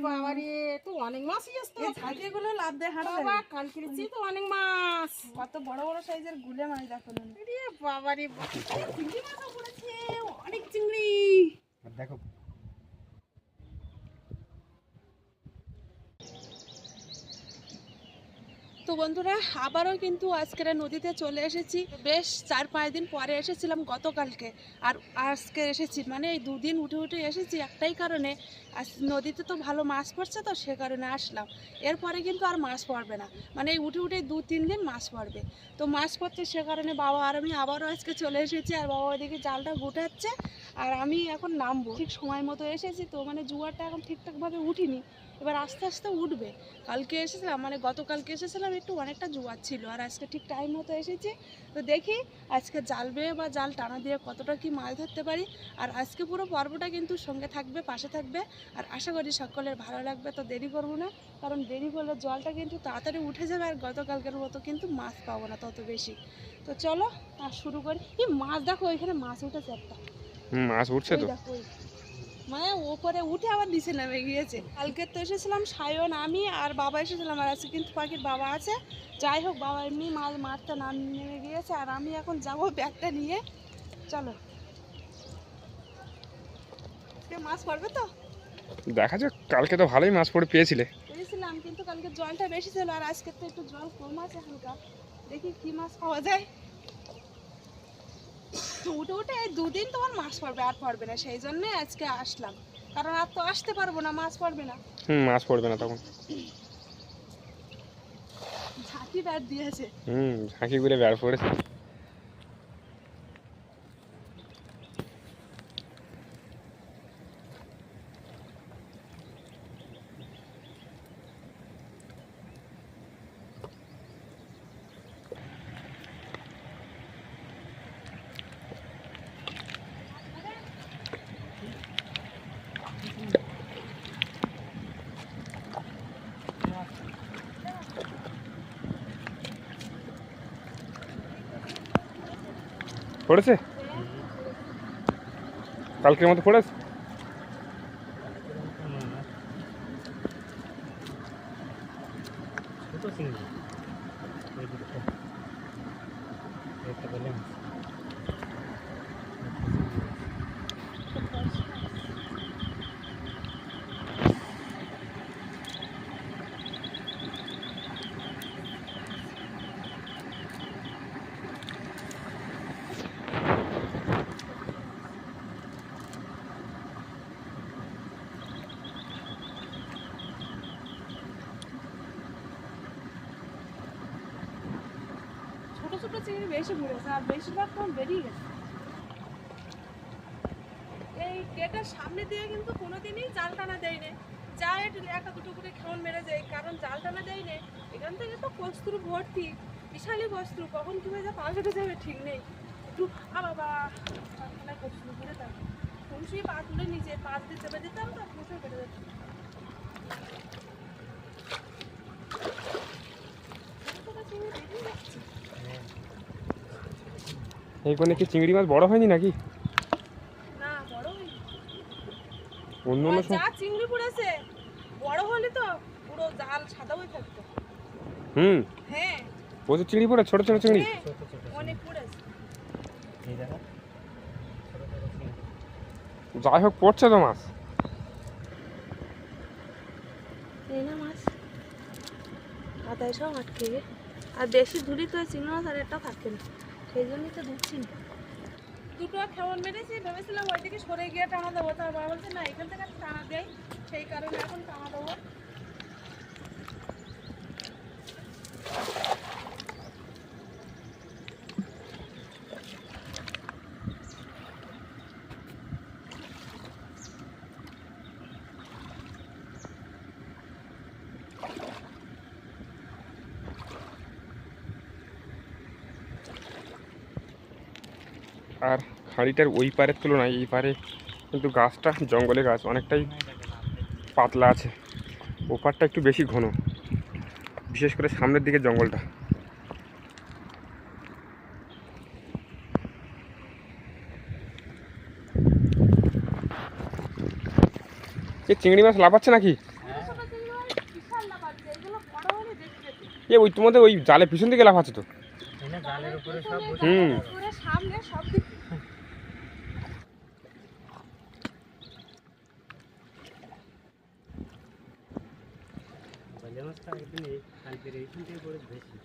বাবা রে, তো অনেক মাছই আসতো। ঝাঁকিগুলো লাভ দেয় হাঁটে। বাবা কালকে তো অনেক মাছ, কত বড় বড় সাইজের গুলে মাছ দেখো। রে বাবা রে, চিংড়ি মাছও পড়েছে, অনেক চিংড়ি। দেখো তো বন্ধুরা আবারও কিন্তু আজকের নদীতে চলে এসেছি। বেশ 4-5 দিন পরে এসেছিলাম গতকালকে, আর আজকে এসেছি। মানে এই দুদিন উঠে উঠে এসেছি একটাই কারণে, আজ নদীতে তো ভালো মাছ পড়ছে, তো সে কারণে আসলাম। এরপরে কিন্তু আর মাছ পড়বে না, মানে এই উঠে উঠে 2-3 দিন মাছ পড়বে। তো মাছ পড়ছে সে কারণে বাবা আর আমি আবারও আজকে চলে এসেছি। আর বাবা ওইদিকে জালটা গুটাচ্ছে, আর আমি এখন নামবো। ঠিক সময় মতো এসেছি, তো মানে জোয়ারটা এখন ঠিকঠাকভাবে উঠিনি, এবার আস্তে আস্তে উঠবে। কালকে এসেছিলাম, মানে গতকালকে এসেছিলাম, একটু অনেকটা জোয়ার ছিল, আর আজকে ঠিক টাইম মতো এসেছি। তো দেখি আজকে জাল বেয়ে বা জাল টানা দিয়ে কতটা কি মাছ ধরতে পারি। আর আজকে পুরো পর্বটা কিন্তু সঙ্গে থাকবে, পাশে থাকবে, আর আশা করি সকলের ভালো লাগবে। তো দেরি করবো না, কারণ দেরি করলে জলটা কিন্তু তাড়াতাড়ি উঠে যাবে, আর গতকালকের মতো কিন্তু মাছ পাবো না তত বেশি। তো চলো আর শুরু করি। এই মাছ দেখো, ওইখানে মাছ উঠেছে একটা। মাছ উঠছে তো, দেখো মানে ওপরে উঠে আবার নিচে নেমে গিয়েছে। কালকে তো এসেছিলাম সায়ন, আমি আর বাবা এসেছিলাম, আর আজকে কিন্তু পাখির বাবা আছে। যাই হোক, বাবা এমনি মাছ মারতে নেমে গিয়েছে, আর আমি এখন যাব ব্যাগটা নিয়ে। চলো, মাছ পড়বে তো দেখা যাক। কালকে তো ভালোই মাছ পড়ে পেয়েছিলে। পেয়েছিলাম, কিন্তু কালকে জলটা বেশি ছিল, আর আজকে তো একটু জল কম আছে হালকা। দেখি কি মাছ পাওয়া যায়। উঠে উঠে এই 2 দিন তোমার মাছ পড়বে, আর পড়বে না, সেই জন্য আজকে আসলাম। কারণ আর তো আসতে পারবো না, মাছ পড়বে না। মাছ পড়বে না তখন। ঝাঁকি ব্যাট দিয়েছে। ঝাঁকি করে বের পড়েছে। পড়েছে কালকের মতো পড়েছে। ছোট ছোট চিংড়ি বেশি ঘুরেছে, আর বেশিরভাগ তোমার বেরিয়ে গেছে। এই গেটের সামনে দিয়ে কিন্তু কোনোদিনই জাল টানা দেয় না, যা একটু 1-2 করে খেমন মেরে যায়, কারণ জাল টানা দেয় না। এখান থেকে তো কস্তুর ভর্তি, বিশালই কস্তু, কখন কি হয়ে যায় পা কেটে যাবে ঠিক নেই। একটু বাবা কস্তু ঘুরে থাকে, খুঁজে পা তুলে নিচে পা দিয়ে চেপে দিতাম, তো খুঁজে কেটে যাচ্ছে। এই কোণে কি চিংড়ি মাছ বড় হয়নি নাকি? না, বড় হয়নি। অন্য অন্য যা চিংড়ি পড়েছে বড় হলে তো পুরো জাল সাদা হয়ে থাকতো। হ্যাঁ, প্রচুর চিংড়ি পড়ে, ছোট ছোট চিংড়ি অনেক পড়েছে। যাই হোক পড়ছে তো মাছ। এই না মাছ আদায় সব আটকে গে, আর বেশি ধুলি তো চিংড়ি মাছ আর একটা থাকে না, সেই জন্যই তো ধুচ্ছি না। 2টো খেমন মেরেছি, ভেবেছিলাম ওইদিকে সরে গিয়ে টানা দেবো, তার বাবা বলছে না এখান থেকে টানা দেয়, সেই কারণে এখন টানা দেবো। আর খাঁড়িটার ওই পারের তুলনায় এই পারে কিন্তু গাছটা জঙ্গলে গাছ অনেকটাই পাতলা আছে, ওপারটা একটু বেশি ঘন, বিশেষ করে সামনের দিকে জঙ্গলটা। এই চিংড়ি মাছ লাফাচ্ছে নাকি? ওই তোমাদের ওই জালে পিছন দিকে লাফ আছে তো। জালের উপরে সব হুম পুরো সামনে সব দিক বলে মাছটা একদিন কালকের এইখান থেকে পড়ে বেশি।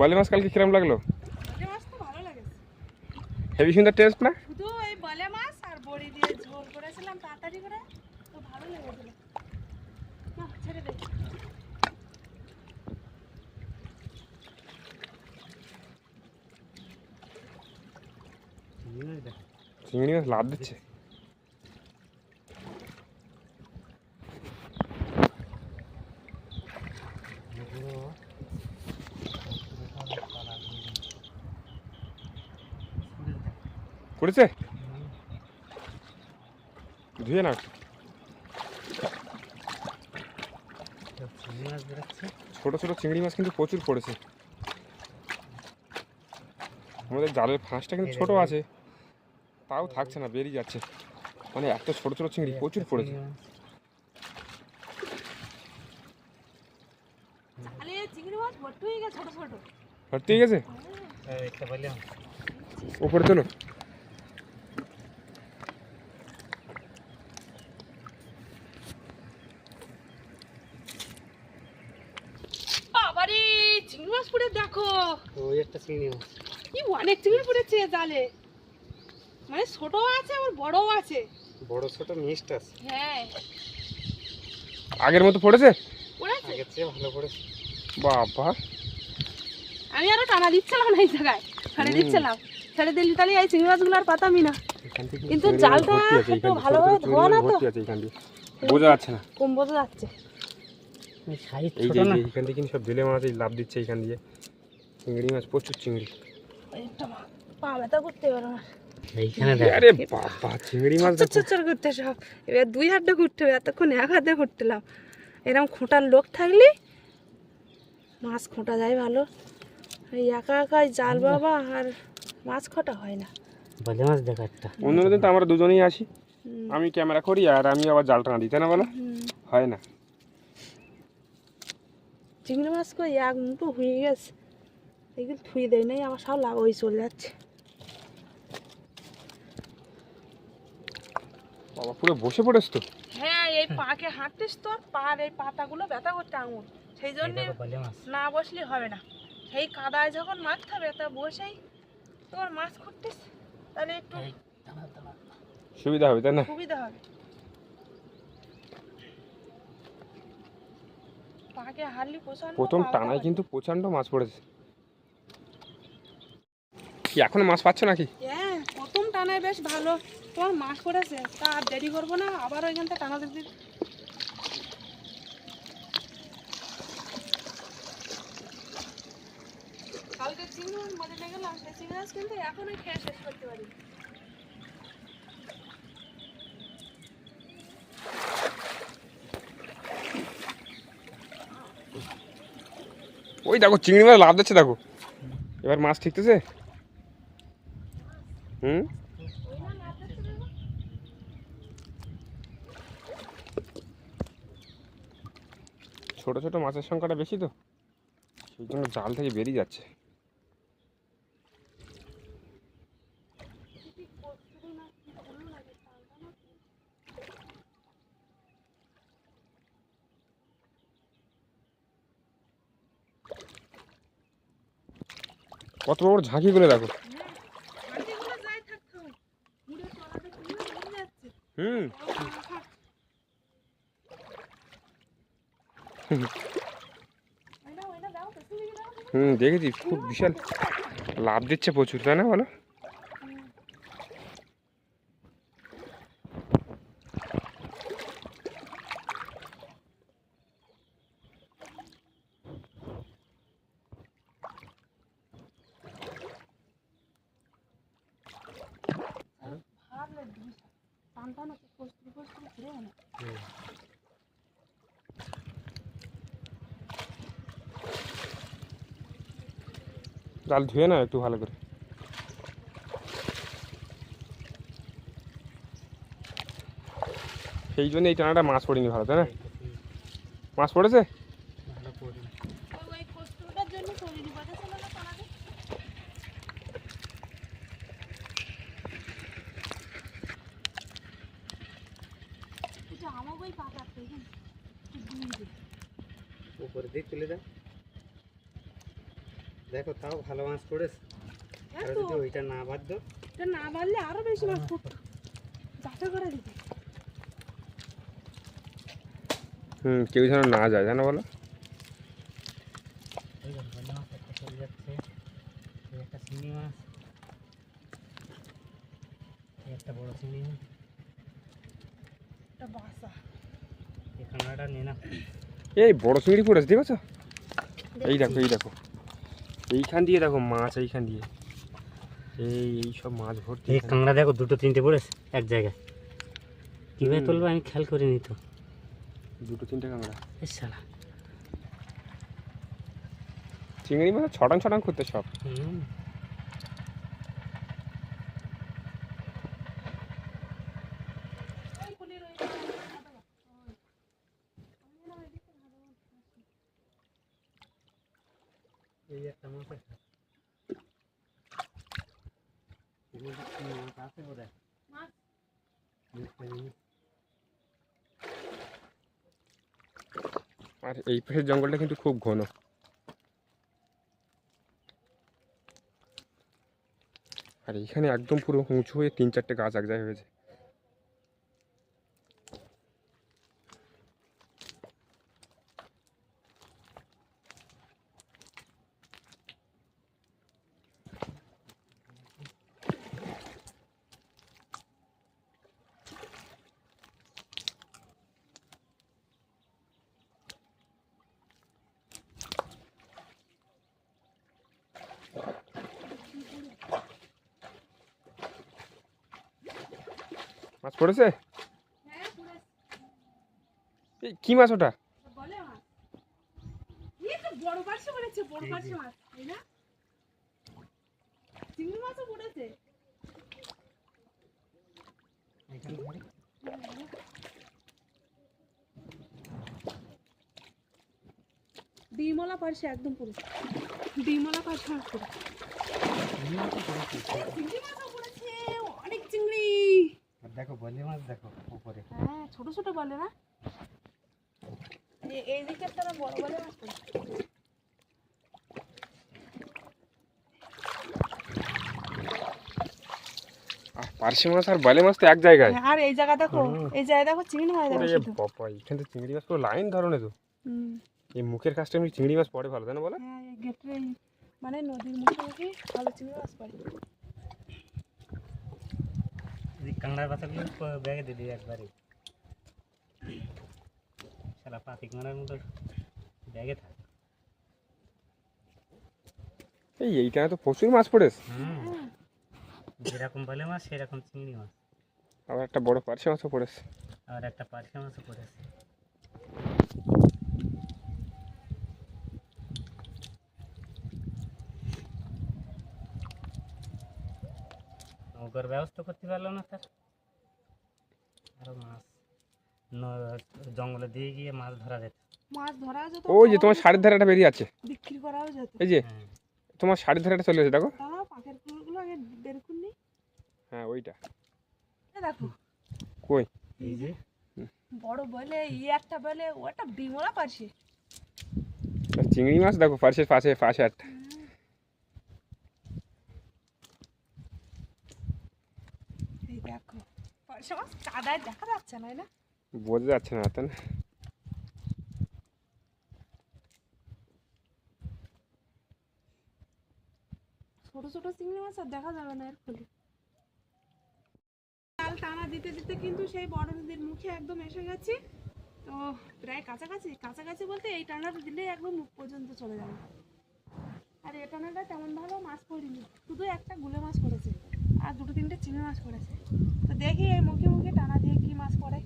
বলে মাছ কালকে কিরম লাগলো? বলে মাছ তো ভালো লাগে, হেভি সুন্দর টেস্ট না? শুধু এই বলে মাছ আর বড়ি দিয়ে ঝোল করেছিলাম তাড়াতাড়ি করে, তো ভালো লেগেছিল। না ছেড়ে দে। চিংড়ি মাছ লাভ দিচ্ছে। পড়েছে? ধুয়ে না। ছোট ছোট চিংড়ি মাছ কিন্তু প্রচুর পড়েছে। আমাদের জালের ফাঁসটা কিন্তু ছোট আছে, তাও থাকছে না, বেরিয়ে যাচ্ছে। মানে এত ছোট ছোট চিংড়ি প্রচুর পড়েছে। আরে চিংড়ি মাছ ভর্তি হয়ে গেছে ছোট ছোট। ভর্তি হয়ে গেছে? একটা বললাম উপরে তোলো। বাবারে চিংড়ি মাছ পড়ে দেখো, ওই একটা চিংড়ি মাছ। কি অনেক চিংড়ি পড়েছে জালে, মানে ছোট আছে আবার বড়ও আছে। বড় ছোট মিক্সড আছে। হ্যাঁ আগের মতো পড়েছে? পড়েছে। আগের চেয়ে ভালো পড়েছে। বাবা, আমি আরো টানা দিচ্ছিলাম না এই জায়গায়, ছেড়ে দিচ্ছিলাম, ছেড়ে দিলি তাহলে এই চিংড়ি মাছগুলো আর পাতামই না। কিন্তু জালটা একটু ভালোভাবে ধোয়া না তো, বোঝা যাচ্ছে না। কম বোঝা যাচ্ছে। সাইজ এই ছোট যে না। এইখান থেকে কিন্তু সব বেলে মাছ এই লাভ দিচ্ছে এইখান দিয়ে। চিংড়ি মাছ প্রচুর চিংড়ি। একটা পা ব্যথা করতে পারো না, এইখানে দেখ। আরে বাবা, চিংড়ি মাছ দেখো। চচ্চর করতে সব। এবার দুই হাতে ঘুরতে হবে, এতক্ষণ এক হাতে ঘুরতেলাম। এরকম খোঁটার লোক থাকলে মাছ খোঁটা যায় ভালো, এই একা একাই জাল বাবা আর মাছ খোঁটা হয় না। বলে মাছ দেখ একটা। অন্যদিন তো আমরা দুজনেই আসি, হুম, আমি ক্যামেরা করি আর আমি আবার জাল টানা দিই, তাই না বলো? হুম। হয় না। চিংড়ি মাছ কই এক মুঠো হয়ে গেছে, এগুলো থুই দেয় নাই, আমার সব লাভ হয়ে চলে যাচ্ছে। বাবা পুরো বসে পড়েছ তো। হ্যাঁ এই পাকে হাঁটতিস তো, পার এই পাতাগুলো ব্যথা করতে আঙুল, সেই জন্য বলে মাছ। না বসলে হবে না। সেই কাদায় যখন মারতে হবে তা বসেই তোমার মাছ খুঁটতিস, তাহলে একটু সুবিধা হবে, তাই না? সুবিধা হবে। পাকে হারলি প্রচন্ড প্রথম পা ব্যথা টানায় করে। কিন্তু প্রচন্ড মাছ পড়েছে। কি এখনো মাছ পাচ্ছ নাকি? হ্যাঁ প্রথম টানায় বেশ ভালো তোমার মাছ পড়েছে, তা আর দেরি করবো না, আবার ওইখানটা টানা দিতে। কালকে চিংড়ি মাছ মজা গেলাম, সেই চিংড়ি মাছ কিন্তু এখনই খেয়ে শেষ করতে পারি। ওই দেখো চিংড়ি মাছ লাভ দিচ্ছে, দেখো এবার মাছ ঠিকতেছে। হুম, ছোট ছোট মাছের সংখ্যাটা বেশি তো, সেই জন্য জাল থেকে বেরিয়ে যাচ্ছে। কত বড় ঝাঁকিগুলো দেখো। মাটিগুলো যাই থাকতে হবে, মুড়ে তলাতে তুলে বেরিয়ে যাচ্ছে। হুম, ওইটা দাও, পেছন দিকে দাও। হুম দেখেছি, খুব বিশাল লাভ দিচ্ছে প্রচুর, তাই না বলো? ভাবলে টান টান কস্তুরি কস্তুরি ঘুরে না। জাল ধুয়ে না একটু ভালো করে। সেই জন্য এই টানাটা মাছ পড়েনি ভালো, তাই না? মাছ পড়েছে? আমাকে ওই পাতার থেকে উপরে দিয়ে তুলে দাও। দেখো তাও ভালো মাছ পড়েছে। আর এত যদি ওইটা না বাদ দাও, এটা না বাড়লে আরো বেশি মাছ পড়তো, যাতে করে দিতে। কেউ যেন না যায়, জানো বলো। ওই দেখো ভালো মাছ একটা চলে যাচ্ছে। এই একটা চিংড়ি মাছ, এই একটা বড় চিংড়ি মাছ। এটা বাসা এই কাঁকড়াটা নিয়ে না। এই বড় চিংড়ি পড়েছে, ঠিক আছে? এই দেখো, এই দেখো, এইখান দিয়ে দেখো মাছ, এইখান দিয়ে এই সব মাছ ভর্তি। এই কাঁকড়া দেখো দুটো তিনটে পড়েছে এক জায়গায়। কীভাবে তুলবো আমি খেয়াল করিনি তো। দুটো তিনটে কাঁকড়া। এই শালা। চিংড়ি মাছ ছটাং ছটাং করতে সব। এই একটা মাছ আছে। মাছ আছে বোধ হয়। আর এই পাশের জঙ্গলটা কিন্তু খুব ঘন। আর এইখানে একদম পুরো উঁচু হয়ে 3-4টে গাছ এক জায়গায় হয়েছে। মাছ পড়েছে? হ্যাঁ পুরো এই কি মাছ ওটা? বলে মাছ। এই তো বড় পার্শে পড়েছে, বড় পার্শে মাছ, তাই না? চিংড়ি মাছও পড়েছে। ডিমলা পার্শে একদম পুরো ডিমলা পার্শে মাছ পুরো। চিংড়ি মাছও পড়েছে, অনেক চিংড়ি। আর দেখো বলে মাছ দেখো উপরে। হ্যাঁ ছোট ছোট বলে না, এই দিকে একটা বড় বলে মাছ পড়েছে। পার্শে মাছ আর বালে মাছ তো এক জায়গায়। আর এই জায়গা দেখো, এই জায়গায় দেখো চিংড়ি মাছ দেখো ওরে শুধু। বাবা, এখানে তো চিংড়ি মাছ পুরো লাইন ধরনের তো। এই মুখের কাজটা এমনি চিংড়ি মাছ পড়ে ভালো, তাই না বলো? হ্যাঁ এই গেটের মানে নদীর মুখোমুখি ভালো চিংড়ি মাছ পড়ে। এই কাঁকড়ার বাচ্চাগুলো ব্যাগে দিলি একবারে। শালা পাতি কাঁকড়ার মতো ব্যাগে থাকে। এইখানে তো প্রচুর মাছ পড়েছে। যেরকম বলে মাছ সেরকম চিংড়ি মাছ। আবার একটা বড় পার্শে মাছও পড়েছে। আর একটা পার্শে মাছও পড়েছে। নৌকার ব্যবস্থা করতে পারলো না তার। আরো মাছ জঙ্গলে দিয়ে গিয়ে মাছ ধরা যেত। মাছ ধরা যেত, ওই যে তোমার শাড়ির ধারে একটা বেরিয়ে আছে, বিক্রি করাও যেত। এই যে হ্যাঁ তোমার শাড়ির ধারে একটা চলে এসে দেখো। তারা পাখের ফুলগুলো আগে বের করনি। হ্যাঁ ওইটা। দেখো কই? এই যে বড় বলে একটা বলে ওটা ডিমলা পার্শে। আর চিংড়ি মাছ দেখো পার্শের পাশে পাশে একটা। এই দেখো পার্শে মাছ কাদায় দেখা যাচ্ছে না, না বোঝা যাচ্ছে না, তাই না? ছোট ছোট চিংড়ি মাছ আর দেখা যাবে না এর ফলে। জাল টানা দিতে দিতে কিন্তু সেই বড় নদীর মুখে একদম এসে গেছি। তো প্রায় কাছাকাছি, কাছাকাছি বলতে এই টানাটা দিলে একদম মুখ পর্যন্ত চলে যাবে। আর এই টানাটা তেমন ভালো মাছ পড়িনি, শুধু একটা গুলে মাছ পড়েছে আর দুটো তিনটে চিংড়ি মাছ পড়েছে। তো দেখি এই মুখে মুখে টানা দিয়ে কি মাছ পড়ে।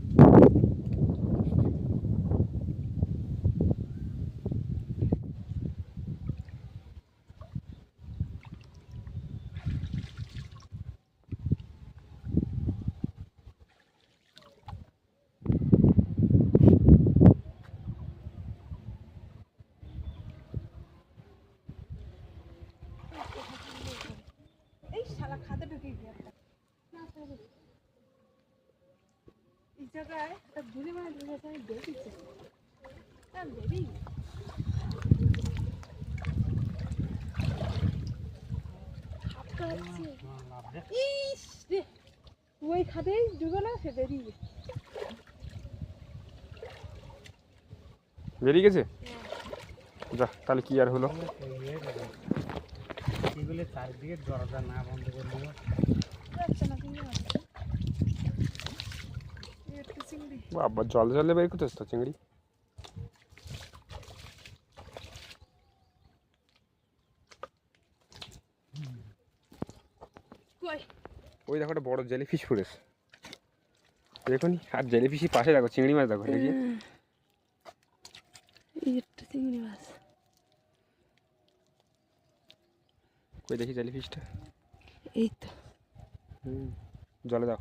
এই শালা খাতে ঢুকে গিয়ে একটা না ছেড়ে দে। এই জায়গায় একটা ঘুরে মানে দেখেছি আমি দেখেছি বেরি আপটা হচ্ছে লাভ রে। ইস রে ওই খাদেই ঢুকে না সে বেরিয়ে বেরিয়ে গেছে। যা তাহলে কি আর হলো। এগুলো চারিদিকে দরজা না বন্ধ করলেও যাচ্ছে না তুমি একটু চিংড়ি বাবা জল জলে বের করতেছ তো চিংড়ি। কই ওই দেখো একটা বড় জেলিফিশ পড়েছে দেখুন। আর জেলিফিশি পাশে দেখো চিংড়ি মাছ দেখো দেখি। এই একটা চিংড়ি মাছ কই দেখি জেলিফিশটা। এই তো জলে দাও।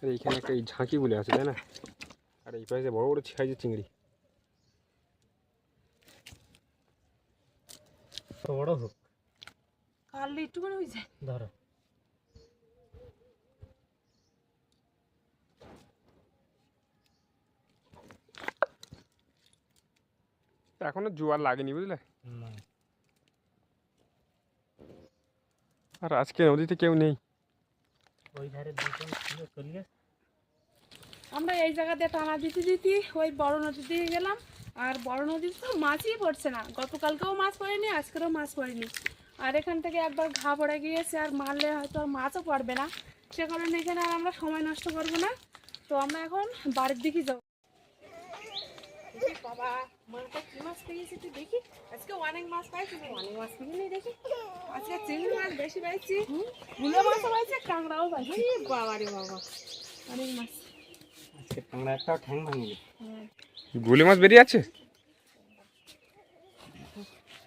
আর এইখানে একটা এই ঝাঁকি বলে আছে তাই না। আর এই পাশে বড় বড় সাইজের চিংড়ি। তো বড় হোক কাল একটুখানি হয়ে যায় ধরো। এখনো জোয়ার লাগেনি বুঝলে। না, আর আজকে নদীতে কেউ নেই। ওই ধারে দুজন ছিল চলে গেছে। আমরা এই জায়গাতে টানা দিতে দিতে ওই বড় নদী দিয়ে গেলাম আর বড় নদীতে তো মাছই পড়ছে না। গতকালকেও মাছ পড়েনি আজকেরও মাছ পড়েনি। আর এখান থেকে একবার ঘা পড়ে গিয়েছে আর মারলে হয়তো আর মাছও পড়বে না। সে কারণে এখানে আর আমরা সময় নষ্ট করবো না। তো আমরা এখন বাড়ির দিকে যাবো। বাবা মাছটা কি মাছ পেয়েছি তুই দেখি। আজকে অনেক মাছ পাইছি অনেক মাছ পেয়ে দেখি। আজকে চিংড়ি মাছ বেশি পাইছি গুলো মাছও পাইছি কাঁকড়াও পাইছি। বাবা রে বাবা অনেক মাছ। আজকে টাংরা একটাও ঠ্যাং ভাঙিনি। গুলি মাছ বেরিয়ে আছে।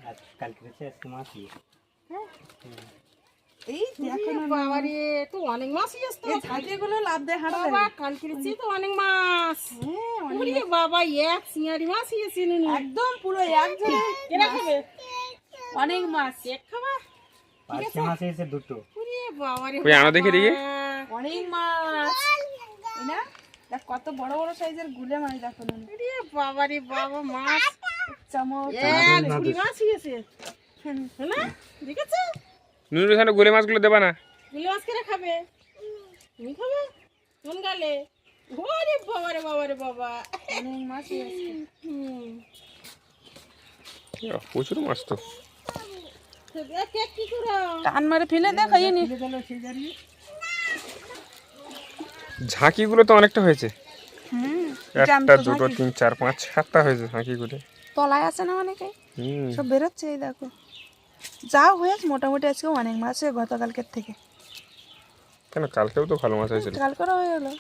আর কালকে হচ্ছে আজকে মাছ নিয়ে এই দেখো না বাবা রে, তো অনেক মাছই আসতো। এই ঝাঁটিগুলো লাভ দেয় হাঁটা বাবা কালকে রেছি তো অনেক মাছ। ওরে বাবা এক সিঙ্গারি মাছ এসে নিনি। একদম পুরো এক ঝাড়ে কেনা খাবে? অনেক মাছ এক খাবা? পাঁচটা মাছ এসে দুটো। ওরে বাবা রে ওই আনো দেখি দেখি। অনেক মাছ এই না দেখ কত বড় বড় সাইজের গুলে মাছ দেখো না। ওরে বাবা রে বাবা মাছ চামচ এক ঝুড়ি মাছ এসে না দেখেছো? নুনুর এখানে গুলি মাছগুলো দেবা না। গুলি মাছ কেনা খাবে? তুমি খাবে? কোন গালে? ওরে বাবা রে বাবা রে বাবা। অনেক মাছ প্রচুর মাছ তো। কি করো? টান মারে ফেলে দেখো এই নি ঝাঁকিগুলো তো অনেকটা হয়েছে। একটা জ্যান্ত দুটো ঝাঁকি। 3 4 5 7টা হয়েছে ঝাঁকিগুলো। তলায় আছে না অনেকে সব বেরোচ্ছে এই দেখো। যা হয়েছে মোটামুটি আজকে অনেক মাছ হয়ে গতকালকের থেকে। কেন কালকেও তো ভালো মাছ হয়েছিল। কাল করে হয়ে গেলো।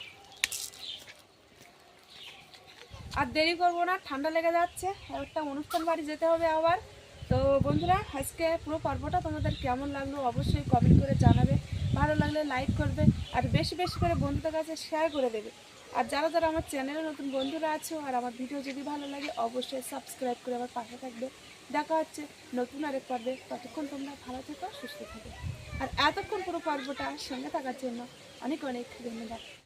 আর দেরি করবো না ঠান্ডা লেগে যাচ্ছে একটা অনুষ্ঠান বাড়ি যেতে হবে আবার। তো বন্ধুরা আজকে পুরো পর্বটা তোমাদের কেমন লাগলো অবশ্যই কমেন্ট করে জানাবে। ভালো লাগলে লাইক করবে আর বেশি বেশি করে বন্ধুদের কাছে শেয়ার করে দেবে। আর যারা যারা আমার চ্যানেলে নতুন বন্ধুরা আছো আর আমার ভিডিও যদি ভালো লাগে অবশ্যই সাবস্ক্রাইব করে আমার পাশে থাকবে। দেখা হচ্ছে নতুন আরেক পর্বে। ততক্ষণ তোমরা ভালো থেকো সুস্থ থাকো। আর এতক্ষণ পুরো পর্বটা সঙ্গে থাকার জন্য অনেক অনেক ধন্যবাদ।